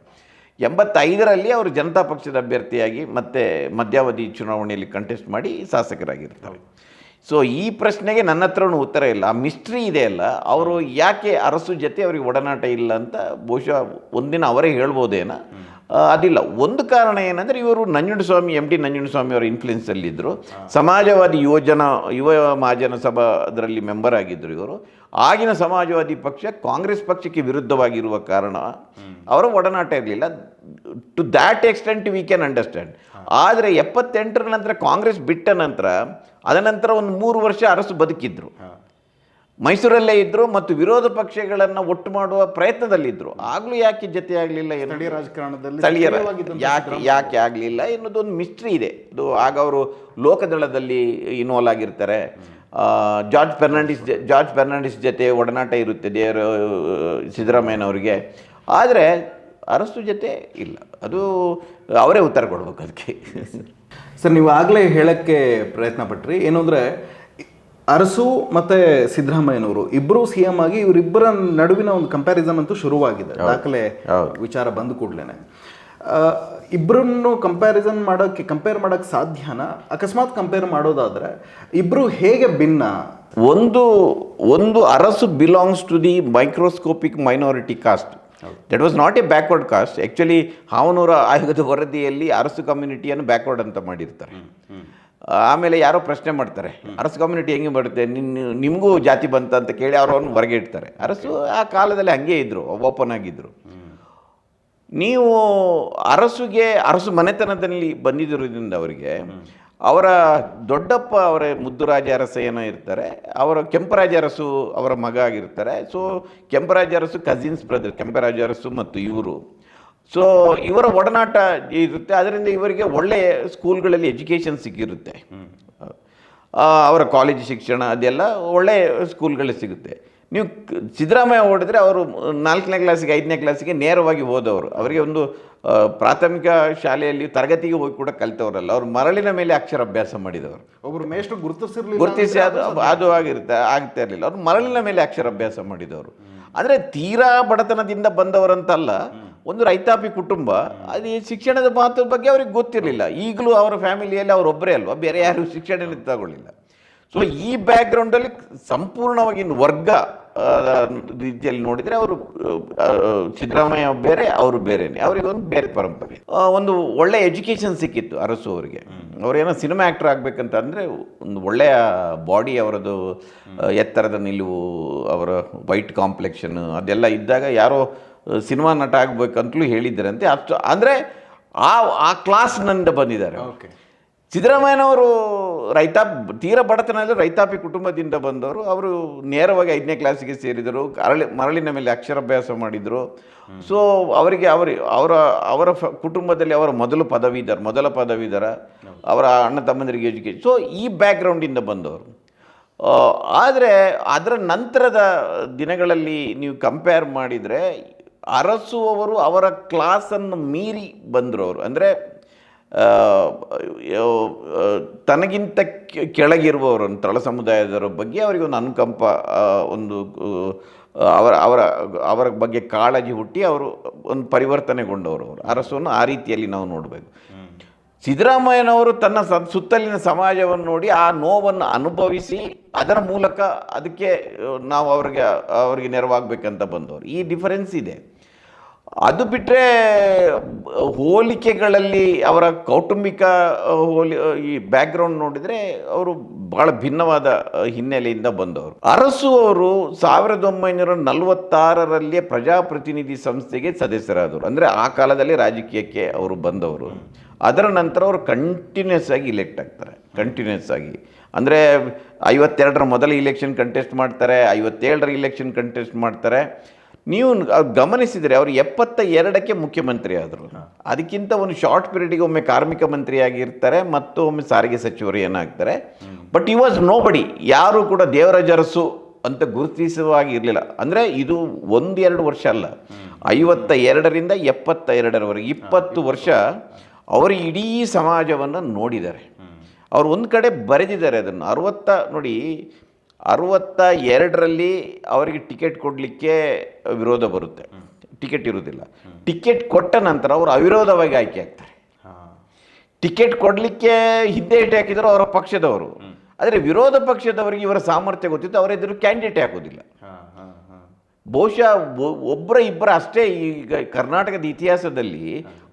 85ರಲ್ಲಿ ಅವರು ಜನತಾ ಪಕ್ಷದ ಅಭ್ಯರ್ಥಿಯಾಗಿ ಮತ್ತೆ ಮಧ್ಯಾವಧಿ ಚುನಾವಣೆಯಲ್ಲಿ ಕಂಟೆಸ್ಟ್ ಮಾಡಿ ಶಾಸಕರಾಗಿರ್ತಾರೆ. ಸೊ ಈ ಪ್ರಶ್ನೆಗೆ ನನ್ನ ಹತ್ರನೂ ಉತ್ತರ ಇಲ್ಲ. ಆ ಮಿಸ್ಟ್ರಿ ಇದೆ ಅಲ್ಲ, ಅವರು ಯಾಕೆ ಅರಸು ಜೊತೆ ಅವ್ರಿಗೆ ಒಡನಾಟ ಇಲ್ಲ ಅಂತ ಬಹುಶಃ ಒಂದಿನ ಅವರೇ ಹೇಳ್ಬೋದೇನ, ಅದಿಲ್ಲ. ಒಂದು ಕಾರಣ ಏನಂದರೆ, ಇವರು MD ನಂಜುಂಡಸ್ವಾಮಿ ಅವರ ಇನ್ಫ್ಲುಯೆನ್ಸಲ್ಲಿದ್ದರು. ಸಮಾಜವಾದಿ ಯುವ ಮಹಾಜನ ಸಭಾ ಅದರಲ್ಲಿ ಮೆಂಬರ್ ಆಗಿದ್ದರು ಇವರು. ಆಗಿನ ಸಮಾಜವಾದಿ ಪಕ್ಷ ಕಾಂಗ್ರೆಸ್ ಪಕ್ಷಕ್ಕೆ ವಿರುದ್ಧವಾಗಿರುವ ಕಾರಣ ಅವರ ಒಡನಾಟ ಇರಲಿಲ್ಲ. To that extent we can understand. ಆದರೆ 78ರ ನಂತರ ಕಾಂಗ್ರೆಸ್ ಬಿಟ್ಟ ನಂತರ, ಅದನಂತರ ಒಂದು 3 ವರ್ಷ ಅರಸು ಬದುಕಿದ್ರು, ಮೈಸೂರಲ್ಲೇ ಇದ್ದರು ಮತ್ತು ವಿರೋಧ ಪಕ್ಷಗಳನ್ನು ಒಟ್ಟು ಮಾಡುವ ಪ್ರಯತ್ನದಲ್ಲಿದ್ದರು. ಆಗಲೂ ಯಾಕೆ ಜೊತೆ ಆಗಲಿಲ್ಲ, ಸ್ಥಳೀಯ ರಾಜಕಾರಣದಲ್ಲಿ ಯಾಕೆ ಆಗಲಿಲ್ಲ ಎನ್ನುವುದೊಂದು ಮಿಸ್ಟ್ರಿ ಇದೆ. ಅದು ಆಗ ಅವರು ಲೋಕದಳದಲ್ಲಿ ಇನ್ವಾಲ್ವ್ ಆಗಿರ್ತಾರೆ. ಜಾರ್ಜ್ ಫೆರ್ನಾಂಡಿಸ್ ಜೊತೆ ಒಡನಾಟ ಇರುತ್ತೆ ಸಿದ್ದರಾಮಯ್ಯನವರಿಗೆ. ಆದರೆ ಅರಸು ಜೊತೆ ಇಲ್ಲ. ಅದು ಅವರೇ ಉತ್ತರ ಕೊಡ್ಬೇಕು ಅದಕ್ಕೆ. ಸರ್, ನೀವು ಆಗಲೇ ಹೇಳೋಕ್ಕೆ ಪ್ರಯತ್ನ ಪಟ್ರಿ, ಏನು ಅಂದರೆ ಅರಸು ಮತ್ತು ಸಿದ್ದರಾಮಯ್ಯನವರು ಇಬ್ಬರು CM ಆಗಿ ಇವರಿಬ್ಬರ ನಡುವಿನ ಒಂದು ಕಂಪ್ಯಾರಿಸನ್ ಅಂತೂ ಶುರುವಾಗಿದೆ. ದಾಖಲೆ ವಿಚಾರ ಬಂದ ಕೂಡಲೇ ಇಬ್ಬರನ್ನು ಕಂಪೇರ್ ಮಾಡೋಕ್ಕೆ ಸಾಧ್ಯನಾ? ಅಕಸ್ಮಾತ್ ಕಂಪೇರ್ ಮಾಡೋದಾದರೆ ಇಬ್ಬರು ಹೇಗೆ ಭಿನ್ನ? ಒಂದು Arasu belongs to the microscopic minority caste. That was not a backward caste. Actually Havanur ಆಯೋಗದ ವರದಿಯಲ್ಲಿ ಅರಸು ಕಮ್ಯುನಿಟಿಯನ್ನು ಬ್ಯಾಕ್ವರ್ಡ್ ಅಂತ ಮಾಡಿರ್ತಾರೆ. ಆಮೇಲೆ ಯಾರೋ ಪ್ರಶ್ನೆ ಮಾಡ್ತಾರೆ, ಅರಸು ಕಮ್ಯುನಿಟಿ ಹೆಂಗೆ ಬರುತ್ತೆ, ನಿಮಗೂ ಜಾತಿ ಬಂತ ಅಂತ ಕೇಳಿ ಅವರನ್ನು ಹೊರಗೆ ಇಡ್ತಾರೆ. ಅರಸು ಆ ಕಾಲದಲ್ಲಿ ಹಂಗೆ ಇದ್ದರು, ಓಪನ್ ಆಗಿದ್ದರು. ನೀವು ಅರಸು ಮನೆತನದಲ್ಲಿ ಬಂದಿದ್ದರಿಂದ ಅವರಿಗೆ ಅವರ ದೊಡ್ಡಪ್ಪ ಅವರ ಮುದ್ದುರಾಜ ಅರಸ ಏನೋ ಇರ್ತಾರೆ, ಅವರ ಕೆಂಪರಾಜ ಅರಸು ಅವರ ಮಗ ಆಗಿರ್ತಾರೆ. So Kempraja Arasu cousins brother, Kempraja Arasu ಮತ್ತು ಇವರು. ಸೊ ಇವರ ಒಡನಾಟ ಇರುತ್ತೆ. ಅದರಿಂದ ಇವರಿಗೆ ಒಳ್ಳೆಯ ಸ್ಕೂಲ್ಗಳಲ್ಲಿ ಎಜುಕೇಷನ್ ಸಿಕ್ಕಿರುತ್ತೆ. ಅವರ ಕಾಲೇಜ್ ಶಿಕ್ಷಣ ಅದೆಲ್ಲ ಒಳ್ಳೆಯ ಸ್ಕೂಲ್ಗಳು ಸಿಗುತ್ತೆ. ನೀವು ಸಿದ್ದರಾಮಯ್ಯ ಓಡಿದ್ರೆ ಅವರು 4ನೇ ಕ್ಲಾಸಿಗೆ 5ನೇ ಕ್ಲಾಸಿಗೆ ನೇರವಾಗಿ ಹೋದವರು. ಅವರಿಗೆ ಒಂದು ಪ್ರಾಥಮಿಕ ಶಾಲೆಯಲ್ಲಿ ತರಗತಿಗೆ ಹೋಗಿ ಕೂಡ ಕಲಿತವರಲ್ಲ, ಅವರು ಮರಳಿನ ಮೇಲೆ ಅಕ್ಷರಾಭ್ಯಾಸ ಮಾಡಿದವರು. ಒಬ್ಬರು ಮೇಷ್ಟ್ರು ಗುರುತಿಸಿ ಅದು ಆಗ್ತಾ ಇರಲಿಲ್ಲ. ಅವರು ಮರಳಿನ ಮೇಲೆ ಅಕ್ಷರಾಭ್ಯಾಸ ಮಾಡಿದವರು. ಅಂದರೆ ತೀರಾ ಬಡತನದಿಂದ ಬಂದವರಂತಲ್ಲ, ಒಂದು ರೈತಾಪಿ ಕುಟುಂಬ. ಅದು ಶಿಕ್ಷಣದ ಮಹತ್ವದ ಬಗ್ಗೆ ಅವ್ರಿಗೆ ಗೊತ್ತಿರಲಿಲ್ಲ. ಈಗಲೂ ಅವರ ಫ್ಯಾಮಿಲಿಯಲ್ಲಿ ಅವರೊಬ್ಬರೇ ಅಲ್ವಾ, ಬೇರೆ ಯಾರು ಶಿಕ್ಷಣ ತಗೊಳ್ಳಿಲ್ಲ. ಸೊ ಈ ಬ್ಯಾಕ್ಗ್ರೌಂಡಲ್ಲಿ ಸಂಪೂರ್ಣವಾಗಿ ವರ್ಗ ರೀತಿಯಲ್ಲಿ ನೋಡಿದರೆ ಅವರು ಸಿದ್ದರಾಮಯ್ಯ ಬೇರೆ, ಅವರು ಬೇರೆಯೇ. ಅವರಿಗೊಂದು ಬೇರೆ ಪರಂಪರೆ. ಒಂದು ಒಳ್ಳೆಯ ಎಜುಕೇಷನ್ ಸಿಕ್ಕಿತ್ತು ಅರಸು ಅವರಿಗೆ. ಅವರೇನೋ ಸಿನಿಮಾ ಆ್ಯಕ್ಟರ್ ಆಗಬೇಕಂತ ಅಂದರೆ ಒಂದು ಒಳ್ಳೆಯ ಬಾಡಿ, ಅವರದು ಎತ್ತರದ ನಿಲುವು, ಅವರ ವೈಟ್ ಕಾಂಪ್ಲೆಕ್ಷನ್ ಅದೆಲ್ಲ ಇದ್ದಾಗ ಯಾರೋ ಸಿನಿಮಾ ನಟ ಆಗಬೇಕಂತಲೂ ಹೇಳಿದ್ದಾರಂತೆ. ಅಷ್ಟು ಅಂದರೆ ಆ ಕ್ಲಾಸ್ನಿಂದ ಬಂದಿದ್ದಾರೆ. ಸಿದ್ದರಾಮಯ್ಯನವರು ತೀರ ಬಡತನದಲ್ಲಿ ರೈತಾಪಿ ಕುಟುಂಬದಿಂದ ಬಂದವರು. ಅವರು ನೇರವಾಗಿ 5ನೇ ಕ್ಲಾಸಿಗೆ ಸೇರಿದರು, ಮರಳಿನ ಮೇಲೆ ಅಕ್ಷರಾಭ್ಯಾಸ ಮಾಡಿದರು. ಸೊ ಅವರಿಗೆ ಅವರ ಕುಟುಂಬದಲ್ಲಿ ಅವರ ಮೊದಲ ಪದವೀಧರ, ಅವರ ಅಣ್ಣ ತಮ್ಮಂದರಿಗೆ ಎಜುಕೇಷನ್. ಸೊ ಈ ಬ್ಯಾಕ್ಗ್ರೌಂಡಿಂದ ಬಂದವರು. ಆದರೆ ಅದರ ನಂತರದ ದಿನಗಳಲ್ಲಿ ನೀವು ಕಂಪೇರ್ ಮಾಡಿದರೆ ಅರಸು ಅವರು ಅವರ ಕ್ಲಾಸನ್ನು ಮೀರಿ ಬಂದರು. ಅವರು ಅಂದರೆ ತನಗಿಂತ ಕೆಳಗಿರುವವರನ್ನು, ತಳ ಸಮುದಾಯದವರ ಬಗ್ಗೆ ಅವರಿಗೆ ಒಂದು ಅನುಕಂಪ, ಒಂದು ಅವರ ಬಗ್ಗೆ ಕಾಳಜಿ ಹುಟ್ಟಿ ಅವರು ಒಂದು ಪರಿವರ್ತನೆಗೊಂಡವರು. ಅವರು ಅರಸನ್ನು ಆ ರೀತಿಯಲ್ಲಿ ನಾವು ನೋಡಬೇಕು. ಸಿದ್ದರಾಮಯ್ಯನವರು ತನ್ನ ಸುತ್ತಲಿನ ಸಮಾಜವನ್ನು ನೋಡಿ ಆ ನೋವನ್ನು ಅನುಭವಿಸಿ ಅದರ ಮೂಲಕ ಅದಕ್ಕೆ ನಾವು ಅವರಿಗೆ ನೆರವಾಗಬೇಕಂತ ಬಂದವರು. ಈ ಡಿಫರೆನ್ಸ್ ಇದೆ. ಅದು ಬಿಟ್ಟರೆ ಹೋಲಿಕೆಗಳಲ್ಲಿ ಅವರ ಕೌಟುಂಬಿಕ ಈ ಬ್ಯಾಕ್ಗ್ರೌಂಡ್ ನೋಡಿದರೆ ಅವರು ಭಾಳ ಭಿನ್ನವಾದ ಹಿನ್ನೆಲೆಯಿಂದ ಬಂದವರು. ಅರಸು ಅವರು 1946ರಲ್ಲಿ ಪ್ರಜಾಪ್ರತಿನಿಧಿ ಸಂಸ್ಥೆಗೆ ಸದಸ್ಯರಾದವರು. ಅಂದರೆ ಆ ಕಾಲದಲ್ಲಿ ರಾಜಕೀಯಕ್ಕೆ ಅವರು ಬಂದವರು. ಅದರ ನಂತರ ಅವರು ಕಂಟಿನ್ಯೂಸ್ ಆಗಿ ಇಲೆಕ್ಟ್ ಆಗ್ತಾರೆ. ಕಂಟಿನ್ಯೂಸ್ ಆಗಿ ಅಂದರೆ 52ರ ಮೊದಲ ಇಲೆಕ್ಷನ್ ಕಂಟೆಸ್ಟ್ ಮಾಡ್ತಾರೆ, 57ರ ಇಲೆಕ್ಷನ್ ಕಂಟೆಸ್ಟ್ ಮಾಡ್ತಾರೆ. ನೀವು ಗಮನಿಸಿದರೆ ಅವರು 72ಕ್ಕೆ ಮುಖ್ಯಮಂತ್ರಿ ಆದರು. ಅದಕ್ಕಿಂತ ಒಂದು ಶಾರ್ಟ್ ಪೀರಿಯಡಿಗೆ ಒಮ್ಮೆ ಕಾರ್ಮಿಕ ಮಂತ್ರಿಯಾಗಿರ್ತಾರೆ ಮತ್ತು ಒಮ್ಮೆ ಸಾರಿಗೆ ಸಚಿವರು ಏನಾಗ್ತಾರೆ. ಬಟ್ ವಾಸ್ ನೋ ಬಡಿ, ಯಾರೂ ಕೂಡ ದೇವರಾಜ ಅರಸು ಅಂತ ಗುರುತಿಸುವಾಗಿರಲಿಲ್ಲ. ಅಂದರೆ ಇದು 1-2 ವರ್ಷ ಅಲ್ಲ, 52ರಿಂದ 72ರವರೆಗೆ 20 ವರ್ಷ ಅವರು ಇಡೀ ಸಮಾಜವನ್ನು ನೋಡಿದ್ದಾರೆ. ಅವರು ಒಂದು ಕಡೆ ಬರೆದಿದ್ದಾರೆ ಅದನ್ನು. 62ರಲ್ಲಿ ಅವರಿಗೆ ಟಿಕೆಟ್ ಕೊಡಲಿಕ್ಕೆ ವಿರೋಧ ಬರುತ್ತೆ, ಟಿಕೆಟ್ ಇರುವುದಿಲ್ಲ. ಟಿಕೆಟ್ ಕೊಟ್ಟ ನಂತರ ಅವರು ಅವಿರೋಧವಾಗಿ ಆಯ್ಕೆ ಆಗ್ತಾರೆ. ಟಿಕೆಟ್ ಕೊಡಲಿಕ್ಕೆ ಹಿದ್ದೇಟು ಹಾಕಿದ್ರು ಅವರ ಪಕ್ಷದವರು. ಆದರೆ ವಿರೋಧ ಪಕ್ಷದವರಿಗೆ ಇವರ ಸಾಮರ್ಥ್ಯ ಗೊತ್ತಿತ್ತು, ಅವರೆದುರು ಕ್ಯಾಂಡಿಡೇಟ್ ಹಾಕೋದಿಲ್ಲ. ಬಹುಶಃ ಇಬ್ಬರು ಅಷ್ಟೇ ಈಗ ಕರ್ನಾಟಕದ ಇತಿಹಾಸದಲ್ಲಿ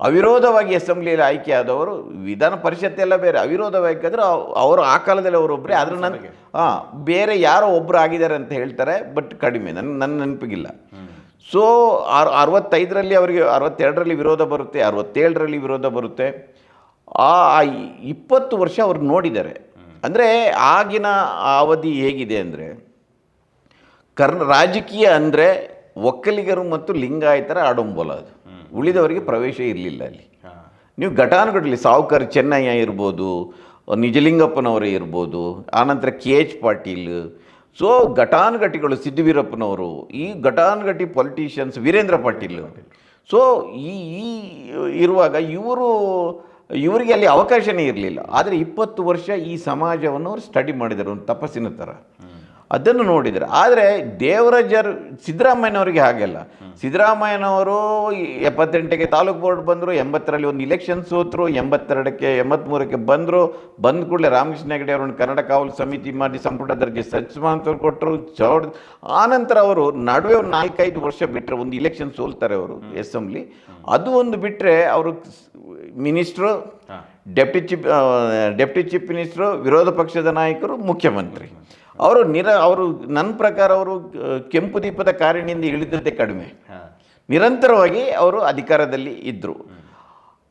ಅವಿರೋಧವಾಗಿ ಅಸೆಂಬ್ಲಿಯಲ್ಲಿ ಆಯ್ಕೆಯಾದವರು. ವಿಧಾನ ಪರಿಷತ್ ಎಲ್ಲ ಬೇರೆ, ಅವಿರೋಧವಾಗಿ ಆದರೂ ಅವರು ಆ ಕಾಲದಲ್ಲಿ ಅವರೊಬ್ಬರೇ. ಅದ್ರ ನಂತರ ಬೇರೆ ಯಾರೋ ಒಬ್ಬರು ಆಗಿದ್ದಾರೆ ಅಂತ ಹೇಳ್ತಾರೆ, ಬಟ್ ಕಡಿಮೆ, ನನ್ನ ನೆನಪಿಗಿಲ್ಲ. ಸೊ 65ರಲ್ಲಿ ಅವರಿಗೆ, 62ರಲ್ಲಿ ವಿರೋಧ ಬರುತ್ತೆ, 67ರಲ್ಲಿ ವಿರೋಧ ಬರುತ್ತೆ. ಆ 20 ವರ್ಷ ಅವ್ರು ನೋಡಿದ್ದಾರೆ. ಅಂದರೆ ಆಗಿನ ಅವಧಿ ಹೇಗಿದೆ ಅಂದರೆ, ರಾಜಕೀಯ ಅಂದರೆ ಒಕ್ಕಲಿಗರು ಮತ್ತು ಲಿಂಗಾಯತರ ಆಡಂಬೋಲ. ಅದು ಉಳಿದವರಿಗೆ ಪ್ರವೇಶ ಇರಲಿಲ್ಲ ಅಲ್ಲಿ. ನೀವು ಘಟಾನುಘಟಲಿ ಸಾವುಕಾರ ಚೆನ್ನಯ್ಯ ಇರ್ಬೋದು, ನಿಜಲಿಂಗಪ್ಪನವರೇ ಇರ್ಬೋದು, ಆನಂತರ KH ಪಾಟೀಲ್. ಸೊ ಘಟಾನುಘಟಿಗಳು ಸಿದ್ದವೀರಪ್ಪನವರು, ಈ ಘಟಾನುಘಟಿ ಪೊಲಿಟಿಷಿಯನ್ಸ್ ವೀರೇಂದ್ರ ಪಾಟೀಲ್. ಸೊ ಈ ಇರುವಾಗ ಇವರಿಗೆ ಅಲ್ಲಿ ಅವಕಾಶನೇ ಇರಲಿಲ್ಲ. ಆದರೆ 20 ವರ್ಷ ಈ ಸಮಾಜವನ್ನು ಅವರು ಸ್ಟಡಿ ಮಾಡಿದರು, ಒಂದು ತಪಸ್ಸಿನ ಥರ ಅದನ್ನು ನೋಡಿದರೆ. ಆದರೆ ಸಿದ್ದರಾಮಯ್ಯನವರಿಗೆ ಹಾಗೆಲ್ಲ. ಸಿದ್ದರಾಮಯ್ಯನವರು 78ಕ್ಕೆ ತಾಲೂಕು ಬೋರ್ಡ್ ಬಂದರು, 80ರಲ್ಲಿ ಒಂದು ಇಲೆಕ್ಷನ್ ಸೋತರು, 82ಕ್ಕೆ 83ಕ್ಕೆ ಬಂದ ಕೂಡಲೇ ರಾಮಕೃಷ್ಣ ಹೆಗಡೆ ಅವರನ್ನು ಕನ್ನಡ ಕಾವಲು ಸಮಿತಿ ಮಾಡಿ ಸಂಪುಟ ದರ್ಜೆ ಸಚಿವ ಕೊಟ್ಟರು. ಆನಂತರ ಅವರು ನಡುವೆ ಒಂದು 4-5 ವರ್ಷ ಬಿಟ್ಟರೆ ಒಂದು ಇಲೆಕ್ಷನ್ ಸೋಲ್ತಾರೆ ಅವರು ಅಸೆಂಬ್ಲಿ. ಅದು ಒಂದು ಬಿಟ್ಟರೆ ಅವರು ಮಿನಿಸ್ಟ್ರು, ಡೆಪ್ಟಿ ಚೀಫ್ ಮಿನಿಸ್ಟ್ರು, ವಿರೋಧ ಪಕ್ಷದ ನಾಯಕರು, ಮುಖ್ಯಮಂತ್ರಿ. ಅವರು ನನ್ನ ಪ್ರಕಾರ ಅವರು ಕೆಂಪು ದೀಪದ ಕಾರಿಣಿಂದ ಇಳಿದದ್ದೇ ಕಡಿಮೆ. ನಿರಂತರವಾಗಿ ಅವರು ಅಧಿಕಾರದಲ್ಲಿ ಇದ್ದರು.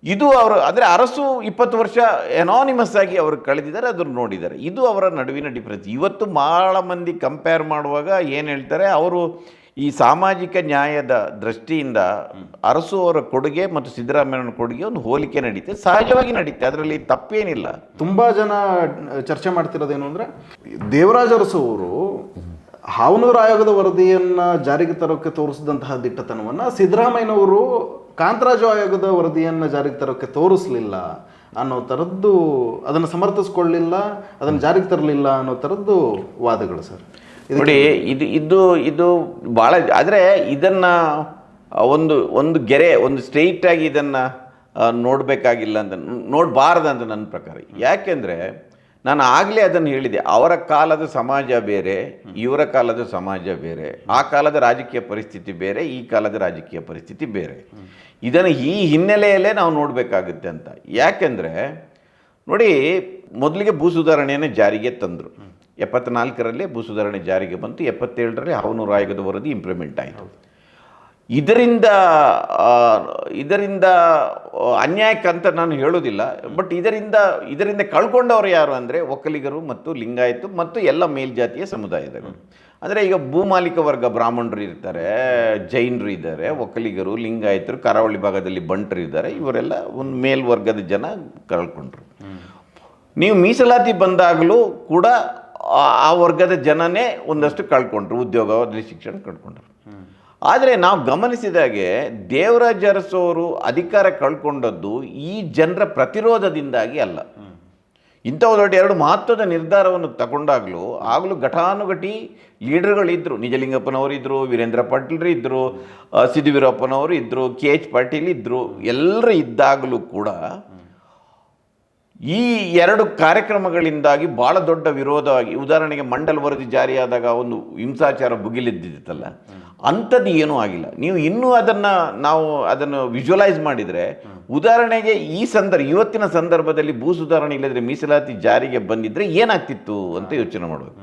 ಇದು ಅವರು ಅಂದರೆ ಅರಸು 20 ವರ್ಷ ಎನಾನಿಮಸ್ ಆಗಿ ಅವರು ಕಳೆದಿದ್ದಾರೆ, ಅದನ್ನು ನೋಡಿದ್ದಾರೆ. ಇದು ಅವರ ನಡುವಿನ ಡಿಫ್ರೆನ್ಸ್. ಇವತ್ತು ಭಾಳ ಮಂದಿ ಕಂಪೇರ್ ಮಾಡುವಾಗ ಏನು ಹೇಳ್ತಾರೆ, ಅವರು ಈ ಸಾಮಾಜಿಕ ನ್ಯಾಯದ ದೃಷ್ಟಿಯಿಂದ ಅರಸು ಅವರ ಕೊಡುಗೆ ಮತ್ತು ಸಿದ್ದರಾಮಯ್ಯನ ಕೊಡುಗೆ ಒಂದು ಹೋಲಿಕೆ ನಡೀತೆ, ಸಹಜವಾಗಿ ನಡೀತೆ, ಅದರಲ್ಲಿ ತಪ್ಪೇನಿಲ್ಲ. ತುಂಬ ಜನ ಚರ್ಚೆ ಮಾಡ್ತಿರೋದೇನು ಅಂದರೆ, ದೇವರಾಜ ಅರಸು ಅವರು ಹಾವನೂರು ಆಯೋಗದ ವರದಿಯನ್ನು ಜಾರಿಗೆ ತರೋಕ್ಕೆ ತೋರಿಸಿದಂತಹ ದಿಟ್ಟತನವನ್ನು ಸಿದ್ದರಾಮಯ್ಯನವರು ಕಾಂತರಾಜು ಆಯೋಗದ ವರದಿಯನ್ನು ಜಾರಿಗೆ ತರೋಕ್ಕೆ ತೋರಿಸಲಿಲ್ಲ ಅನ್ನೋ ಥರದ್ದು, ಅದನ್ನು ಸಮರ್ಥಿಸ್ಕೊಳ್ಳಿಲ್ಲ, ಅದನ್ನು ಜಾರಿಗೆ ತರಲಿಲ್ಲ ಅನ್ನೋ ಥರದ್ದು ವಾದಗಳು ಸರ್. ನೋಡಿ, ಇದು ಭಾಳ, ಆದರೆ ಇದನ್ನು ಒಂದು ಗೆರೆ, ಒಂದು ಸ್ಟ್ರೈಟಾಗಿ ಇದನ್ನು ನೋಡಬೇಕಾಗಿಲ್ಲ ಅಂತ, ನೋಡಬಾರ್ದಂತ ನನ್ನ ಪ್ರಕಾರ. ಯಾಕೆಂದರೆ ನಾನು ಆಗಲೇ ಅದನ್ನು ಹೇಳಿದೆ, ಅವರ ಕಾಲದ ಸಮಾಜ ಬೇರೆ, ಇವರ ಕಾಲದ ಸಮಾಜ ಬೇರೆ, ಆ ಕಾಲದ ರಾಜಕೀಯ ಪರಿಸ್ಥಿತಿ ಬೇರೆ, ಈ ಕಾಲದ ರಾಜಕೀಯ ಪರಿಸ್ಥಿತಿ ಬೇರೆ. ಇದನ್ನು ಈ ಹಿನ್ನೆಲೆಯಲ್ಲೇ ನಾವು ನೋಡಬೇಕಾಗುತ್ತೆ ಅಂತ. ಯಾಕೆಂದರೆ ನೋಡಿ, ಮೊದಲಿಗೆ ಭೂ ಸುಧಾರಣೆಯನ್ನು ಜಾರಿಗೆ ತಂದರು. 74ರಲ್ಲಿ ಭೂ ಸುಧಾರಣೆ ಜಾರಿಗೆ ಬಂತು, 77ರಲ್ಲಿ ಹಾವನೂರು ಆಯೋಗದ ವರದಿ ಇಂಪ್ಲಿಮೆಂಟ್ ಆಯಿತು. ಇದರಿಂದ ಅನ್ಯಾಯಕ್ಕಂತ ನಾನು ಹೇಳೋದಿಲ್ಲ, ಬಟ್ ಇದರಿಂದ ಕಳ್ಕೊಂಡವರು ಯಾರು ಅಂದರೆ ಒಕ್ಕಲಿಗರು ಮತ್ತು ಲಿಂಗಾಯತು ಮತ್ತು ಎಲ್ಲ ಮೇಲ್ಜಾತಿಯ ಸಮುದಾಯದವರು. ಅಂದರೆ ಈಗ ಭೂಮಾಲೀಕ ವರ್ಗ, ಬ್ರಾಹ್ಮಣರು ಇರ್ತಾರೆ, ಜೈನರು ಇದ್ದಾರೆ, ಒಕ್ಕಲಿಗರು, ಲಿಂಗಾಯತರು, ಕರಾವಳಿ ಭಾಗದಲ್ಲಿ ಬಂಟರು ಇದ್ದಾರೆ, ಇವರೆಲ್ಲ ಒಂದು ಮೇಲ್ವರ್ಗದ ಜನ ಕಳ್ಕೊಂಡ್ರು. ನೀವು ಮೀಸಲಾತಿ ಬಂದಾಗಲೂ ಕೂಡ ಆ ವರ್ಗದ ಜನನೇ ಒಂದಷ್ಟು ಕಳ್ಕೊಂಡ್ರು, ಉದ್ಯೋಗದಲ್ಲಿ ಶಿಕ್ಷಣ ಕಳ್ಕೊಂಡ್ರು. ಆದರೆ ನಾವು ಗಮನಿಸಿದಾಗೆ ದೇವರಾಜ ಅರಸು ಅವರು ಅಧಿಕಾರ ಕಳ್ಕೊಂಡದ್ದು ಈ ಜನರ ಪ್ರತಿರೋಧದಿಂದಾಗಿ ಅಲ್ಲ. ಇಂಥ ದೊಡ್ಡ 2 ಮಹತ್ವದ ನಿರ್ಧಾರವನ್ನು ಆಗಲೂ ಘಟಾನುಘಟಿ ಲೀಡರ್ಗಳಿದ್ದರು. ನಿಜಲಿಂಗಪ್ಪನವರು ಇದ್ದರು, ವೀರೇಂದ್ರ ಪಾಟೀಲ್ರು ಇದ್ದರು, ಸಿದ್ಧವೀರಪ್ಪನವರು ಇದ್ದರು, KH ಪಾಟೀಲ್ ಇದ್ದರು. ಎಲ್ಲರೂ ಇದ್ದಾಗಲೂ ಕೂಡ ಈ 2 ಕಾರ್ಯಕ್ರಮಗಳಿಂದಾಗಿ ಭಾಳ ದೊಡ್ಡ ವಿರೋಧವಾಗಿ, ಉದಾಹರಣೆಗೆ ಮಂಡಲ್ ವರದಿ ಜಾರಿಯಾದಾಗ ಒಂದು ಹಿಂಸಾಚಾರ ಭುಗಿಲಿದ್ದಿತ್ತಲ್ಲ, ಅಂಥದ್ದು ಏನೂ ಆಗಿಲ್ಲ. ನೀವು ಇನ್ನೂ ನಾವು ಅದನ್ನು ವಿಜುವಲೈಸ್ ಮಾಡಿದರೆ, ಉದಾಹರಣೆಗೆ ಇವತ್ತಿನ ಸಂದರ್ಭದಲ್ಲಿ ಭೂ ಸುಧಾರಣೆ ಇಲ್ಲದ್ರೆ ಮೀಸಲಾತಿ ಜಾರಿಗೆ ಬಂದಿದ್ದರೆ ಏನಾಗ್ತಿತ್ತು ಅಂತ ಯೋಚನೆ ಮಾಡಬೇಕು.